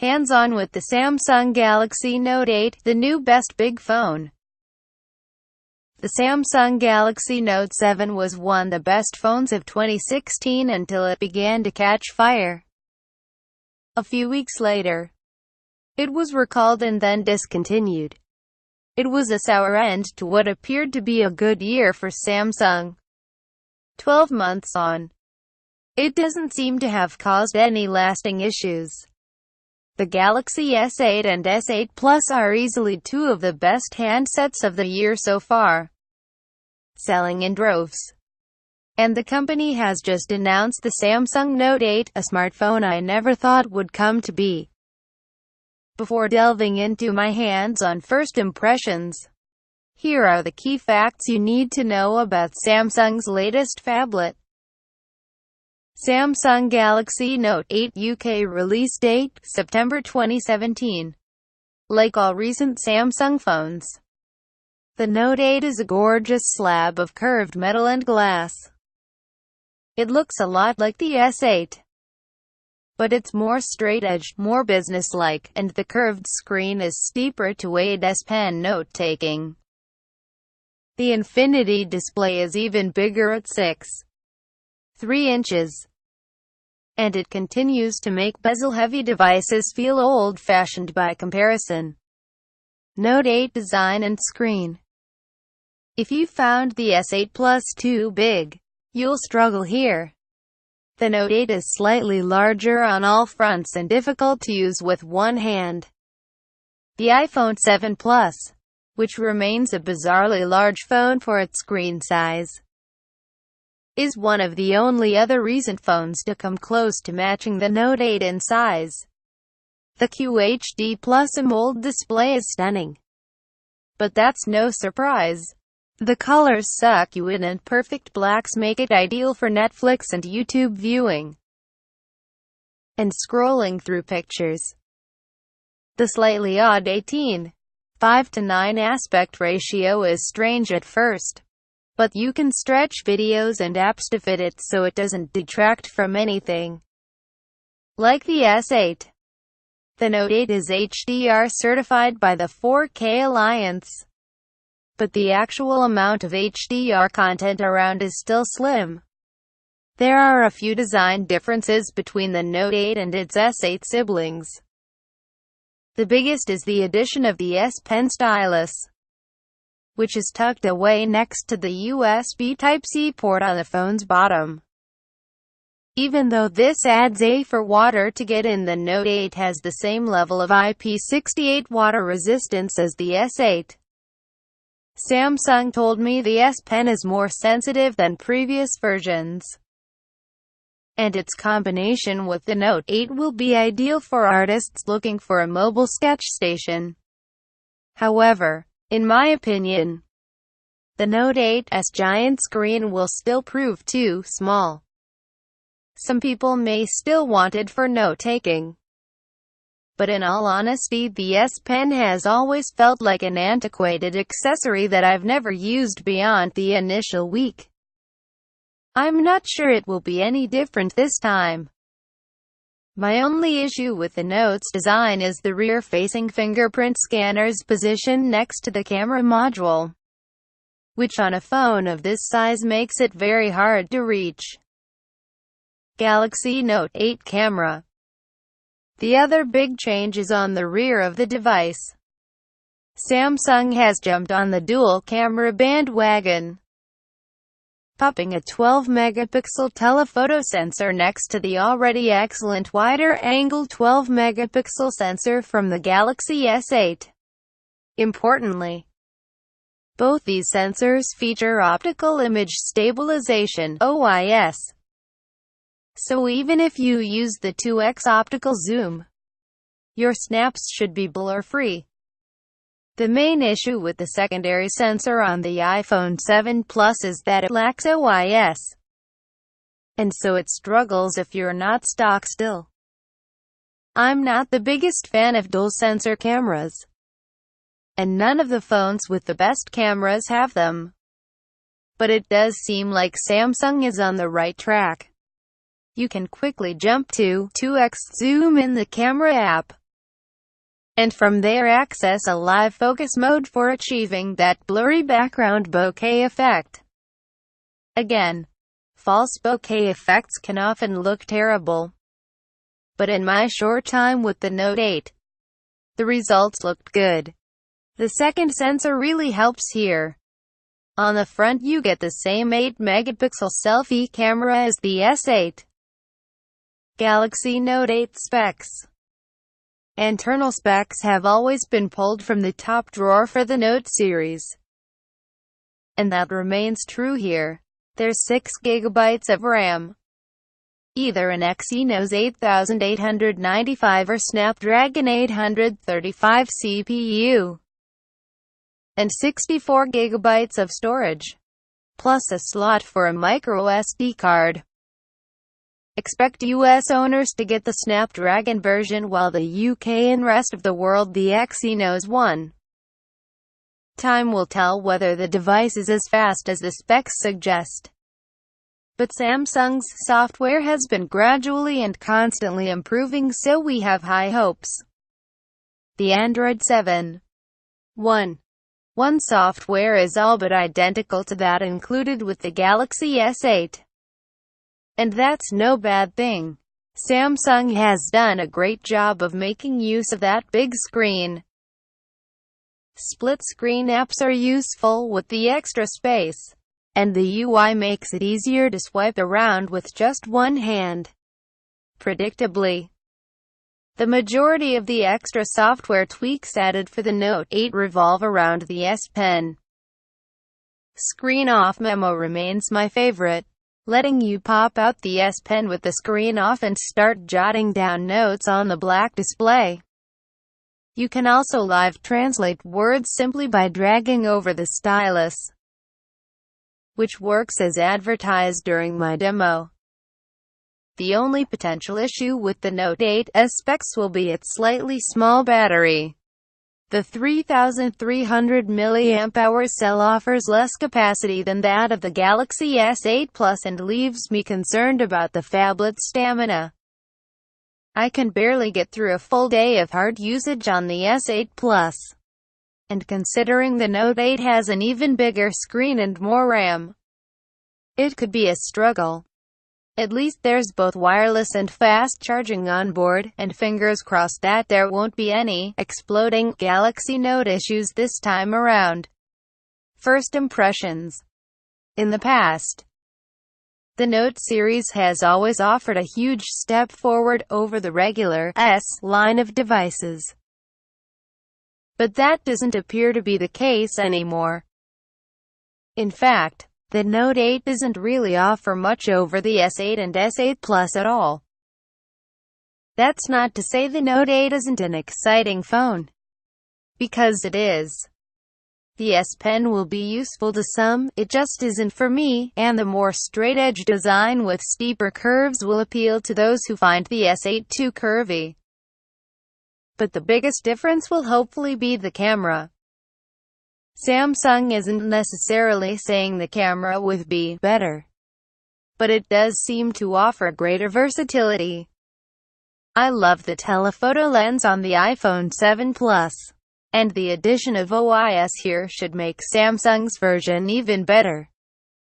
Hands-on with the Samsung Galaxy Note 8, the new best big phone. The Samsung Galaxy Note 7 was one of the best phones of 2016 until it began to catch fire. A few weeks later, it was recalled and then discontinued. It was a sour end to what appeared to be a good year for Samsung. 12 months on, it doesn't seem to have caused any lasting issues. The Galaxy S8 and S8 Plus are easily two of the best handsets of the year so far, selling in droves. And the company has just announced the Samsung Note 8, a smartphone I never thought would come to be. Before delving into my hands-on first impressions, here are the key facts you need to know about Samsung's latest phablet. Samsung Galaxy Note 8 UK release date, September 2017. Like all recent Samsung phones, the Note 8 is a gorgeous slab of curved metal and glass. It looks a lot like the S8, but it's more straight-edged, more business-like, and the curved screen is steeper to aid S Pen note-taking. The Infinity display is even bigger at 6.3 inches. And it continues to make bezel-heavy devices feel old-fashioned by comparison. Note 8 design and screen. If you found the S8 Plus too big, you'll struggle here. The Note 8 is slightly larger on all fronts and difficult to use with one hand. The iPhone 7 Plus, which remains a bizarrely large phone for its screen size, is one of the only other recent phones to come close to matching the Note 8 in size. The QHD Plus AMOLED display is stunning, but that's no surprise. The colors suck you in and perfect blacks make it ideal for Netflix and YouTube viewing and scrolling through pictures. The slightly odd 18:5:9 aspect ratio is strange at first, but you can stretch videos and apps to fit it so it doesn't detract from anything. Like the S8, the Note 8 is HDR certified by the 4K Alliance, but the actual amount of HDR content around is still slim. There are a few design differences between the Note 8 and its S8 siblings. The biggest is the addition of the S Pen stylus, which is tucked away next to the USB Type-C port on the phone's bottom. Even though this adds a for water to get in, the Note 8 has the same level of IP68 water resistance as the S8. Samsung told me the S Pen is more sensitive than previous versions, and its combination with the Note 8 will be ideal for artists looking for a mobile sketch station. However, in my opinion, the Note 8's giant screen will still prove too small. Some people may still want it for note-taking, but in all honesty, the S Pen has always felt like an antiquated accessory that I've never used beyond the initial week. I'm not sure it will be any different this time. My only issue with the Note's design is the rear-facing fingerprint scanner's position next to the camera module, which on a phone of this size makes it very hard to reach. Galaxy Note 8 camera. The other big change is on the rear of the device. Samsung has jumped on the dual-camera bandwagon, popping a 12-megapixel telephoto sensor next to the already excellent wider-angle 12-megapixel sensor from the Galaxy S8. Importantly, both these sensors feature optical image stabilization (OIS). So even if you use the 2x optical zoom, your snaps should be blur-free. The main issue with the secondary sensor on the iPhone 7 Plus is that it lacks OIS, and so it struggles if you're not stock still. I'm not the biggest fan of dual-sensor cameras, and none of the phones with the best cameras have them. But it does seem like Samsung is on the right track. You can quickly jump to 2x zoom in the camera app, and from there access a live focus mode for achieving that blurry background bokeh effect. Again, false bokeh effects can often look terrible, but in my short time with the Note 8, the results looked good. The second sensor really helps here. On the front you get the same 8-megapixel selfie camera as the S8. Galaxy Note 8 specs. Internal specs have always been pulled from the top drawer for the Note series, and that remains true here. There's 6 GB of RAM, either an Exynos 8895 or Snapdragon 835 CPU, and 64 GB of storage, plus a slot for a microSD card. Expect US owners to get the Snapdragon version while the UK and rest of the world the Exynos one. Time will tell whether the device is as fast as the specs suggest. But Samsung's software has been gradually and constantly improving, so we have high hopes. The Android 7.1 software is all but identical to that included with the Galaxy S8. And that's no bad thing. Samsung has done a great job of making use of that big screen. Split-screen apps are useful with the extra space, and the UI makes it easier to swipe around with just one hand. Predictably, the majority of the extra software tweaks added for the Note 8 revolve around the S Pen. Screen off memo remains my favorite, letting you pop out the S Pen with the screen off and start jotting down notes on the black display. You can also live translate words simply by dragging over the stylus, which works as advertised during my demo. The only potential issue with the Note 8's specs will be its slightly small battery. The 3300 mAh cell offers less capacity than that of the Galaxy S8 Plus and leaves me concerned about the phablet's stamina. I can barely get through a full day of hard usage on the S8 Plus. And considering the Note 8 has an even bigger screen and more RAM, it could be a struggle. At least there's both wireless and fast charging on board, and fingers crossed that there won't be any exploding Galaxy Note issues this time around. First impressions. In the past, the Note series has always offered a huge step forward over the regular S line of devices. But that doesn't appear to be the case anymore. In fact, the Note 8 doesn't really offer much over the S8 and S8 Plus at all. That's not to say the Note 8 isn't an exciting phone, because it is. The S Pen will be useful to some, it just isn't for me, and the more straight-edge design with steeper curves will appeal to those who find the S8 too curvy. But the biggest difference will hopefully be the camera. Samsung isn't necessarily saying the camera will be better, but it does seem to offer greater versatility. I love the telephoto lens on the iPhone 7 Plus, and the addition of OIS here should make Samsung's version even better.